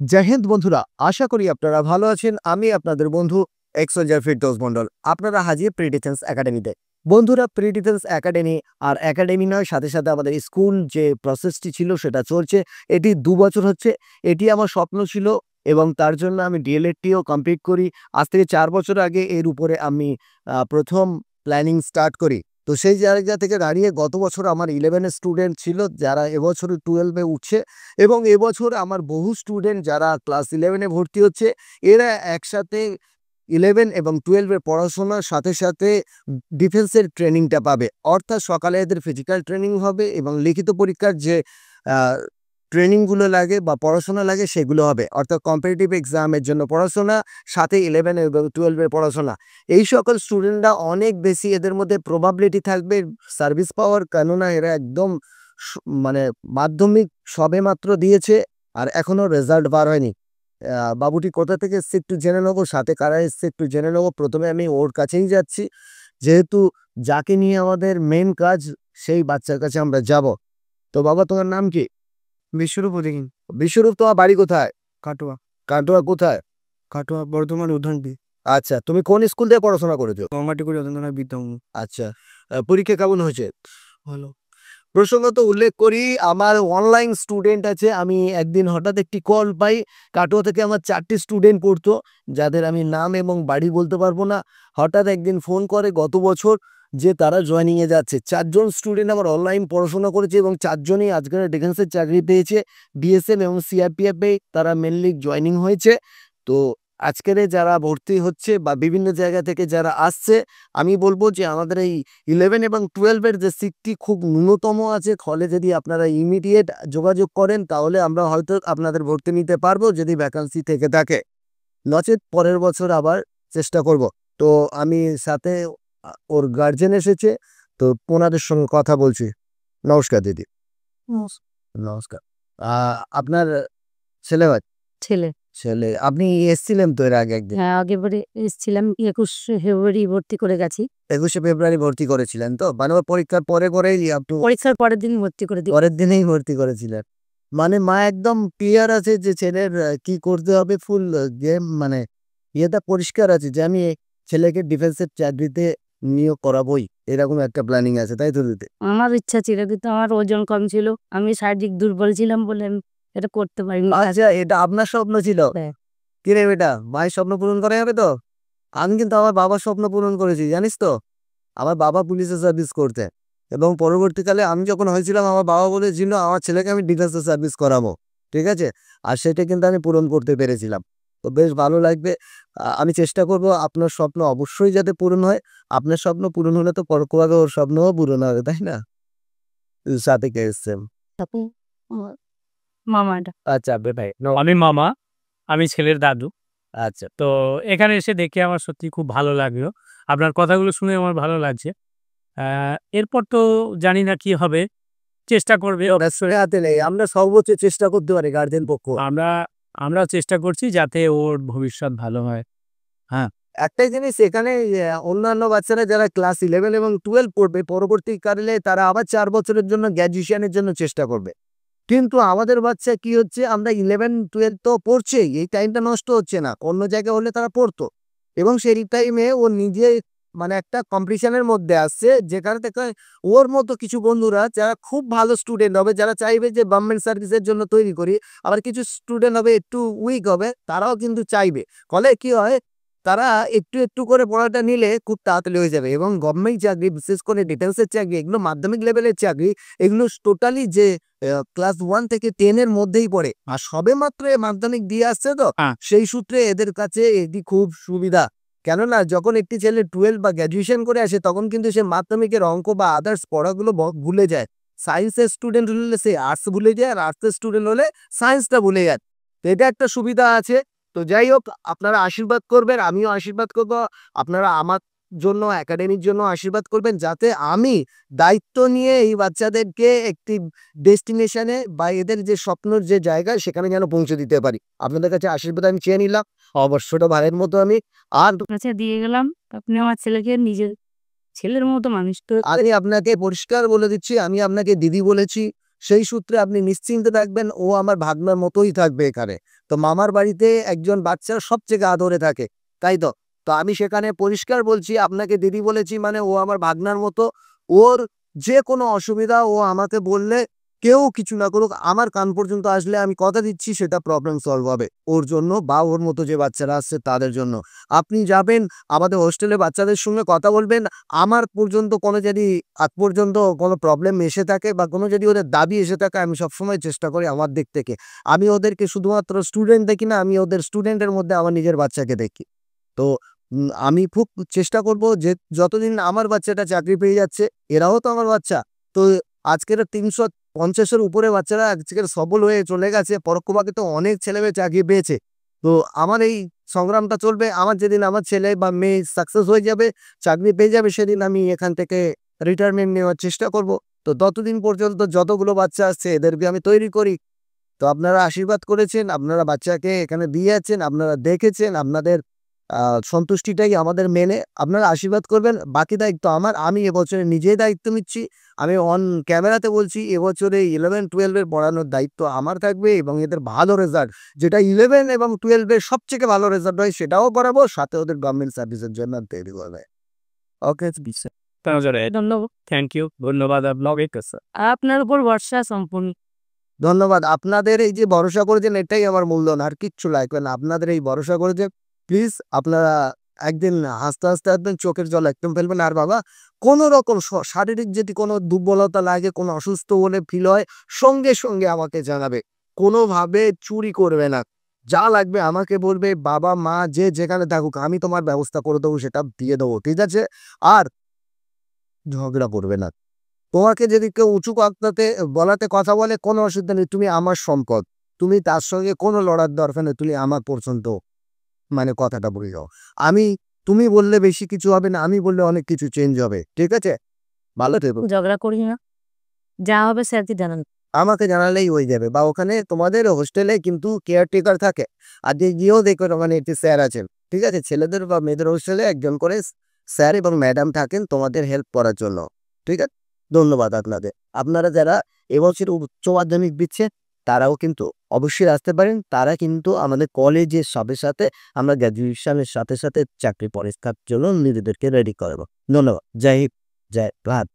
জয় হিন্দ বন্ধুরা, আশা করি আপনারা ভালো আছেন। আমি আপনাদের বন্ধু এক্সোজার ফিরদৌস মন্ডল। আপনারা হাজির প্রি ডিফেন্স একাডেমিতে। বন্ধুরা, প্রি ডিফেন্স একাডেমি আর একাডেমি নয়, সাথে সাথে আমাদের স্কুল যে প্রসেসটি ছিল সেটা চলছে। এটি 2 বছর হচ্ছে। এটি আমার স্বপ্ন ছিল এবং তার জন্য আমি ডিএলএডটিও কমপ্লিট করি। আজ থেকে 4 বছর আগে এর উপরে আমি প্রথম প্ল্যানিং স্টার্ট করি। তো সেই জায়গা থেকে দাঁড়িয়ে গত বছর আমার 11 এর স্টুডেন্ট ছিল, যারা এবছর 12 এ উঠছে এবং এবছর আমার বহু স্টুডেন্ট যারা ক্লাস 11 এ ভর্তি হচ্ছে, এরা একসাথে 11 এবং 12 এর পড়াশোনার সাথে সাথে ডিফেন্সের ট্রেনিংটা পাবে। অর্থাৎ সকালে এদের ফিজিক্যাল ট্রেনিং হবে এবং লিখিত পরীক্ষার যে ট্রেনিংগুলো লাগে বা পড়াশোনা লাগে সেগুলো হবে। অর্থাৎ কম্পিটিটিভ এক্সামের জন্য পড়াশোনা, সাথে 11 এবং 12 এর পড়াশোনা। এই সকল স্টুডেন্টরা অনেক বেশি, এদের মধ্যে প্রবাবিলিটি থাকবে সার্ভিস পাওয়ার, কেননা এরা একদম মানে মাধ্যমিক সবেমাত্র দিয়েছে আর এখনো রেজাল্ট বার হয়নি। বাবুটি কোথা থেকে এসছে একটু জেনে নেবো, সাথে কারা এসছে একটু জেনে নেবো। প্রথমে আমি ওর কাছেই যাচ্ছি, যেহেতু যাকে নিয়ে আমাদের মেন কাজ সেই বাচ্চার কাছে আমরা যাব। তো বাবা, তোমার নাম কি? বিশ্বরূপ অধিকারী। বিশ্বরূপ, তোমার বাড়ি কোথায়? কাটোয়া। কাটোয়া কোথায়? কাটোয়া বর্ধমান উদ্যানটি। আচ্ছা, তুমি কোন স্কুল থেকে পড়াশোনা করেছো? গঙ্গাটিকুড়ি যতীন্দ্রনাথ বিদ্যামন্দির। আচ্ছা, পরীক্ষা কেমন হয়েছে? ভালো। প্রসঙ্গত উল্লেখ করি, আমার অনলাইন স্টুডেন্ট আছে। আমি একদিন হঠাৎ একটি কল পাই, কাটোয়া থেকে আমার 4টি স্টুডেন্ট পড়তো, যাদের আমি নাম এবং বাড়ি বলতে পারবো না। হঠাৎ একদিন ফোন করে গত বছর যে তারা জয়েনিংয়ে যাচ্ছে। 4 জন স্টুডেন্ট আমার অনলাইন পড়াশোনা করেছে এবং 4 জনই আজকের ডিফেন্সের চাকরি পেয়েছে। বিএসএফ এবং সিআরপিএফে তারা মেনলি জয়েনিং হয়েছে। তো আজকের যারা ভর্তি হচ্ছে বা বিভিন্ন জায়গা থেকে যারা আসছে, আমি বলবো যে আমাদের এই 11 এবং 12 এর যে সিটটি খুব ন্যূনতম আছে। ফলে যদি আপনারা ইমিডিয়েট যোগাযোগ করেন তাহলে আমরা হয়তো আপনাদের ভর্তি নিতে পারবো, যদি ভ্যাকান্সি থেকে থাকে। নচেত পরের বছর আবার চেষ্টা করব। তো আমি সাথে ওর গার্জেন এসেছে, তো ওনাদের সঙ্গে কথা বলছি। নমস্কার দিদি। নমস্কার। আপনার ছেলে হয়? ছেলে। ছেলে। আপনি এসেছিলেন তো এর আগে একদিন? হ্যাঁ, আগেবারে এসেছিলাম। 21 ফেব্রুয়ারি ভর্তি করে গেছি। 21শে ফেব্রুয়ারি ভর্তি করেছিলেন তো? মানে ওর পরীক্ষার পরে পরেই আপনি? পরীক্ষার পরের দিন ভর্তি করে দিই। পরের দিনেই ভর্তি করেছিলেন। মানে মা একদম ক্লিয়ার আছে যে ছেলের কি করতে হবে, ফুল গেম মানে ইয়েটা পরিষ্কার আছে যে আমি ছেলেকে ডিফেন্সের চাকরিতে নিয়োগ করাবোই, এরকম একটা প্ল্যানিং আছে, তাই তো দিদি? আমার ইচ্ছা ছিল, কিন্তু আমার ওজন কম ছিল। আমি শারীরিক দুর্বল ছিলাম বলে আমি এটা করতে পারিনি। আচ্ছা, এটা আপনার স্বপ্ন ছিল? হ্যাঁ। কি রে বেটা, মায়ের স্বপ্ন পূরণ করা যাবে তো? আমি কিন্তু আমার বাবার স্বপ্ন পূরণ করেছি, জানিস তো? আমার বাবা পুলিশে সার্ভিস করতে এবং পরবর্তীকালে আমি যখন হয়েছিলাম, আমার বাবা বলেছিল আমার ছেলেকে আমি ডিফেন্সে সার্ভিস করাবো, ঠিক আছে? আর সেটা কিন্তু আমি পূরণ করতে পেরেছিলাম। তো বেশ ভালো লাগবে। আমি চেষ্টা করব আপনার স্বপ্ন অবশ্যই যাতে পূরণ হয়। আপনার স্বপ্ন পূরণ হলে তো পরোক্ষভাবে ওর স্বপ্নও পূরণ হবে, তাই না? সাথে কে এসছে? তখন আমার মামাটা। আচ্ছা ভাই। আমি মামা, আমি ছেলের দাদু। আচ্ছা, তো এখানে এসে দেখে আমার সত্যি খুব ভালো লাগলো। আপনার কথাগুলো শুনে আমার ভালো লাগছে। এরপর তো জানি না কি হবে, চেষ্টা করবে অবশ্যই। হাতে নেই, আমরা সর্বোচ্চ চেষ্টা করতে পারি গার্জেন পক্ষ। আমরা চেষ্টা করছি যাতে ওর ভবিষ্যৎ ভালো হয়। একটাই জিনিস এখানে, অন্যান্য বাচ্চারা যারা ক্লাস 11 এবং 12 পড়বে পরবর্তীকালে তারা আবার 4 বছরের জন্য গ্র্যাজুয়েশনের জন্য চেষ্টা করবে। কিন্তু আমাদের বাচ্চা কি হচ্ছে, আমরা 11-12 তো পড়ছেই, এই টাইমটা নষ্ট হচ্ছে না। অন্য জায়গায় হলে তারা পড়তো এবং সেই টাইমে ও নিজে মানে একটা কম্পিটিশনের মধ্যে আসছে, যেখানে থেকে ওর মতো কিছু বন্ধুরা যারা খুব ভালো স্টুডেন্ট হবে, যারা চাইবে যে গভর্নমেন্ট সার্ভিসের জন্য তৈরি করি, আবার কিছু স্টুডেন্ট হবে একটু উইক হবে, তারাও কিন্তু চাইবে। ফলে কি হয়, তারা একটু একটু করে পড়াটা নিলে খুব তাড়াতাড়ি হয়ে যাবে। এবং গভর্নমেন্ট চাকরি, বিশেষ করে ডিফেন্সের চাকরি, এগুলো মাধ্যমিক লেভেলের চাকরি। এগুলো টোটালি যে ক্লাস 1 থেকে 10 এর মধ্যেই পড়ে, আর সবে মাত্র মাধ্যমিক দিয়ে আসছে তো সেই সূত্রে এদের কাছে এটি খুব সুবিধা। কেননা যখন একটি ছেলে 12 বা গ্র্যাজুয়েশন করে আসে, তখন কিন্তু সে মাধ্যমিকের অঙ্ক বা আদার্স পড়াগুলো ভুলে যায়। সায়েন্সের স্টুডেন্ট হলে সে আর্টস ভুলে যায়, আর আর্টসের স্টুডেন্ট হলে সায়েন্সটা ভুলে যায়। তো এটা একটা সুবিধা আছে। তো যাই হোক, আপনারা আশীর্বাদ করবেন, আমিও আশীর্বাদ করব। আপনারা আমার জন্য, একাডেমির জন্য আশীর্বাদ করবেন, যাতে আমি দায়িত্ব নিয়ে এই বাচ্চাদেরকে একটি ডেস্টিনেশনে বা এদের যে স্বপ্নের যে জায়গা সেখানে যেন পৌঁছে দিতে পারি। আপনাদের কাছে আশীর্বাদ আমি চেয়ে নিলাম, অবশ্যটা ভাইয়ের মতো আমি। আর কাছে দিয়ে গেলাম। আপনি আমার ছেলেকে নিজের ছেলের মতো মানুষ তো। আমি আপনাকে পরিষ্কার বলে দিচ্ছি, আমি আপনাকে দিদি বলেছি, সেই সূত্রে আপনি নিশ্চিন্তে থাকবেন, ও আমার ভাগনার মতোই থাকবে এখানে। তো মামার বাড়িতে একজন বাচ্চার সবথেকে আদরে থাকে, তাই তো? তো আমি সেখানে পরিষ্কার বলছি, আপনাকে দিদি বলেছি মানে ও আমার ভাগনার মতো। ওর যে কোনো অসুবিধা ও আমাকে বললে, কেউ কিছু না করুক, আমার কান পর্যন্ত আসলে আমি কথা দিচ্ছি সেটা প্রবলেম সলভ হবে ওর জন্য বা ওর মতো যে বাচ্চারা আসছে তাদের জন্য। আপনি যাবেন আমাদের হোস্টেলে বাচ্চাদের সঙ্গে কথা বলবেন, আমার পর্যন্ত কোনো যদি আজ পর্যন্ত কোনো প্রবলেম এসে থাকে বা কোনো যদি ওদের দাবি এসে থাকে, আমি সবসময় চেষ্টা করি আমার দিক থেকে। আমি ওদেরকে শুধুমাত্র স্টুডেন্ট দেখি না, আমি ওদের স্টুডেন্টের মধ্যে আমার নিজের বাচ্চাকে দেখি। তো আমি খুব চেষ্টা করব যে যতদিন না আমার বাচ্চাটা চাকরি পেয়ে যাচ্ছে, এরাও তো আমার বাচ্চা। তো আজকের ৩৫০-এর উপরে বাচ্চারা আজকের সফল হয়ে চলে গেছে, পরোক্ষভাবে তো অনেক ছেলেমেয়ে চাকরি পেয়েছে। তো আমার এই সংগ্রামটা চলবে, আমার যেদিন আমার ছেলে বা মেয়ে সাকসেস হয়ে যাবে, চাকরি পেয়ে যাবে, সেদিন আমি এখান থেকে রিটায়ারমেন্ট নেওয়ার চেষ্টা করব। তো ততদিন পর্যন্ত যতগুলো বাচ্চা আসছে এদেরকে আমি তৈরি করি। তো আপনারা আশীর্বাদ করেছেন, আপনারা বাচ্চাকে এখানে দিয়ে যাচ্ছেন, আপনারা দেখেছেন, আপনাদের সন্তুষ্টিটাই আমাদের মেনে আপনারা আশীর্বাদ করবেন। বাকি দায়িত্ব আমার। আমি এবছরে নিজেই দায়িত্ব নিচ্ছি। আমি অন ক্যামেরাতে বলছি, এবছরে 11-12 এর পড়ানোর দায়িত্ব আমার থাকবে এবং এদের ভালো রেজাল্ট, যেটা 11 এবং 12 এর সবথেকে ভালো রেজাল্ট হয় সেটাও করাবো, সাথে ওদের গভর্নমেন্ট সার্ভিসের জন্য তৈরি করবে। ওকে, ধন্যবাদ। থ্যাংক ইউ, ধন্যবাদ আপনাকে। আপনার উপর ভরসা সম্পূর্ণ। ধন্যবাদ। আপনাদের এই যে ভরসা করেছেন এটাই আমার মূল্যবান, আর কিচ্ছু লাগবে না। আপনাদের এই ভরসা করেছেন, প্লিজ আপনারা একদিন হাসতে হাসতে একদম চোখের জল একদম ফেলবেন। আর বাবা, কোনো রকম শারীরিক যদি কোনো দুর্বলতা লাগে, কোনো অসুস্থ বলে ফিল হয়, সঙ্গে সঙ্গে আমাকে জানাবে। কোনোভাবে চুরি করবে না, যা লাগবে আমাকে বলবে। বাবা মা যে যেখানে থাকুক, আমি তোমার ব্যবস্থা করে দেবো, সেটা দিয়ে দেবো, ঠিক আছে? আর ঝগড়া করবে না। তোমাকে যদি কেউ উঁচু বলাতে কথা বলে, কোনো অসুবিধা নেই, তুমি আমার সম্পদ। তুমি তার সঙ্গে কোনো লড়ার দরকার নেই, তুমি আমার পর্যন্ত মানে কথাটা বলে যাও। তুমি বললে বেশি কিছু হবে না, আমি বললে অনেক কিছু চেঞ্জ হবে, ঠিক আছে? ভালো থেকো। ঝগড়া করি না, যা হবে স্যারকে জানান। আমাকে জানালেই হয়ে যাবে। বা ওখানে তোমাদের হোস্টেলে কিন্তু কেয়ারটেকার থাকে, আর গিয়েও দেখবেন ওখানে একটি স্যার আছেন, ঠিক আছে? ছেলেদের বা মেয়েদের হোস্টেলে একজন করে স্যার এবং ম্যাডাম থাকেন তোমাদের হেল্প করার জন্য, ঠিক আছে? ধন্যবাদ আপনাদের। আপনারা যারা এবছর উচ্চ মাধ্যমিক দিচ্ছেন তারাও কিন্তু অবশ্যই আসতে পারেন। তারা কিন্তু আমাদের কলেজের সাথে সাথে আমরা গ্র্যাজুয়েশনের সাথে সাথে চাকরি পরীক্ষার জন্য নিজেদেরকে রেডি করবো। ধন্যবাদ। জয় হিন্দ, জয় ভারত।